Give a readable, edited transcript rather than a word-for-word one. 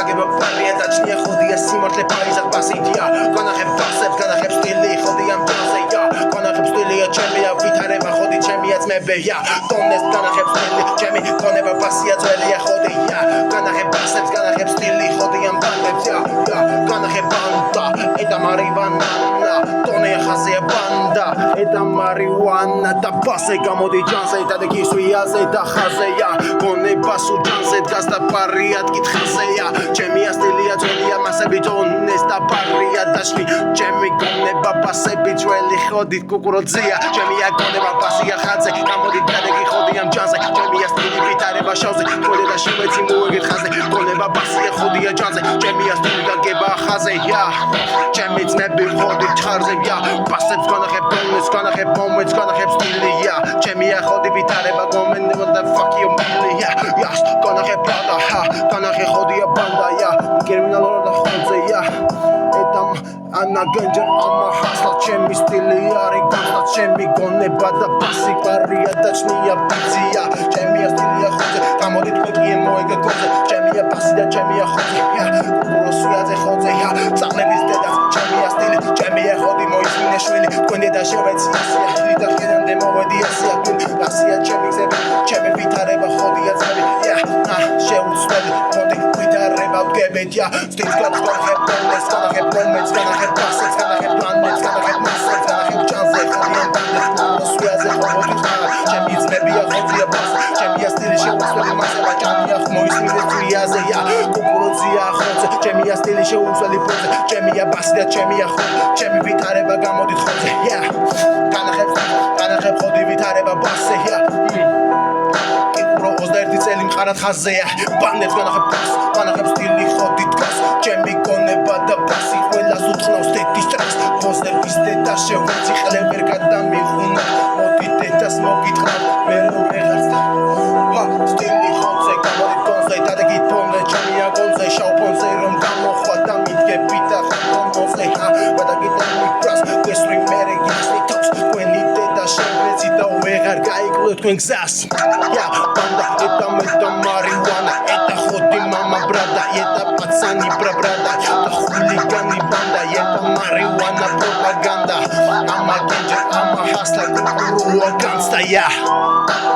გაგება პარია დაჩნია ხოდია სიმართლე ფაიზად პასიდია განახებ ბასებს განახებ სტილი ხოდია მტაზეა განახებ სტილია ჩემია ვითარება ხოდი ჩემია ძმებია დონეს განახებ სტილი ჩემი ქონება პასია ძველია ხოდია განახებ ბასებს განახებ სტილი ხოდია მტაზეა განახებ ბანდა ეტა მარივანა დონე ხაზია ბანდა ეტა მარივანა და ბასე გამოდი ჯანზე და გისვიაზე და ხაზეა ქონება სულ ჯანზე დგას და პარიად კითხაზეა ჩემია სტილია ძველია მასები დონეს და პარია დაშლი ჩემი გონება ბასები ძველი ხოდით კუკუროძია ჩემია გონება ბასია ხაზზე გამოდი და გიხოდია ჯანზე ჩემია სტილი ვითარება შავზე ქოდე და შევეცი მოიგეთ ხაზზე გონება ბასია ხოდია ჯანზე ჩემია სტილი გაგება ხაზეა ჩემი ძმები ხოდი ჩხარზეა ბასებს განახებ დონეს განახებ მომეც განახებ სტილია ჩემია ხოდი ვითარება გომენდება და fuck you millia yes განახებ პრადა განახე ხოდია ბანდაა კრიმინალურ და ხოძეა ეტამ ანა გენჯერ ამა ჰასლა ჩემი სტილი არის განსა ჩემი გონება და ბასი პარია დაჩნია ბიზია ჩემია სტილია ხოძე გამოდი თქვენ მოიგე გოზე ჩემია ბასი და ჩემია ხოძეა რუსიაზე ხოძეა წაღლების დედა ჩემია სტილი ჩემია ხოდი მოისმინე შვილი თქვენ და შევეცი ასია და ხენამდე მოვედი ასია ასია ჩემი ზები ჩემი ვითარება ხოდია ძები შეუცვლელი ხოდი ვითარება ვდგებეთია სტილს განახებ დონეს განახებ მომეც განახებ ბასებს განახებ პლანებს განახებ მასებს განახებ ჩანზე ხოდიან ბანდებს რუსიაზე ხოდი ჩემი ძებია ხოდია ბას ჩემია სტილი შეუცვლელი მასება ჩემია მოისმინე შვიაზეა კუკუროძია ხოძე ჩემია სტილი შეუცვლელი პოზე ჩემია ბასი და ჩემია ხოდი ჩემი ვითარება გამოდით ხოძე განახებ ხოდი ვითარება ბასეა კიკურო 21 წელი მყარად ხაზეა ბანდებს განახებ სტილი ხოდი დგას ჩემი გონება და ბასი ყველას უთხნავს დედის ტრას ბოზების დედა შევეცი ხლე ვერ გადამიღუნა მოდი დედას მოგითხრა მე რომ ვეღარს სტილი ხოძე გამოდი გონზე და გიტონე ჩემია გონზე შავფონზე რომ გამოხვა და მიდგები და ხონზე და გიტონი პრას გესრი მერე გიხსნი თავს თქვენი დედა შევეცი და ვეღარ გაიკლო თქვენ გზას ბანდა ეტა მეტა მარივანა ეტა ხოდი მამა ბრადა ეტა პაცანი ბრაბრადა და ხულიგანი ბანდა ეტა მარივანა პროპაგანდა ამა გენჯერ ამა ჰასლა კუკუროა განსტაია